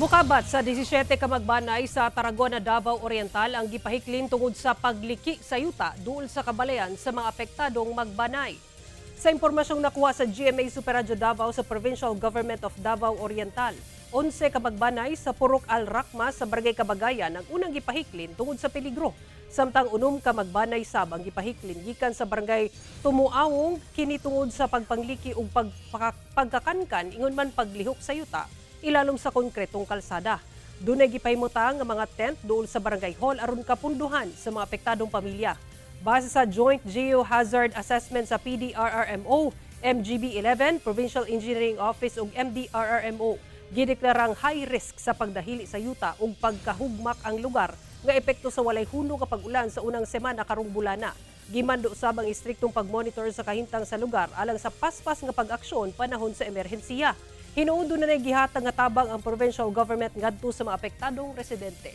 Mukabat sa 17 ka magbanay sa Tarragona, Davao Oriental ang gipahiklin tungod sa pagliki sa yuta duol sa kabalayan sa mga apektadong magbanay. Sa impormasyong nakuha sa GMA Superradyo Davao sa Provincial Government of Davao Oriental, 11 ka magbanay sa Purok Al Rakma sa Barangay Kabagayan ang unang gipahiklin tungod sa peligro. Samtang unom ka magbanay sab ang gipahiklin gikan sa Barangay Tumuawong kini tungod sa pagpangliki ug pagkakankan ingon man paglihok sa yuta ilalom sa konkretong kalsada. Dunay gipahimutang nga mga tent duol sa Barangay Hall aron kapunduhan sa mga apektadong pamilya. Base sa Joint Geohazard Assessment sa PDRRMO, MGB-11, Provincial Engineering Office ug MDRRMO, gideklarang high risk sa pagdahili sa yuta ug pagkahugmak ang lugar nga epekto sa walay huno kapag ulan sa unang semana karong bulana. Gimando usab ang istriktong pagmonitor sa kahimtang sa lugar alang sa paspas nga pag-aksyon panahon sa emerhensiya. Hinuon na gihatag nga tabang ang provincial government ngadto sa mga apektadong residente.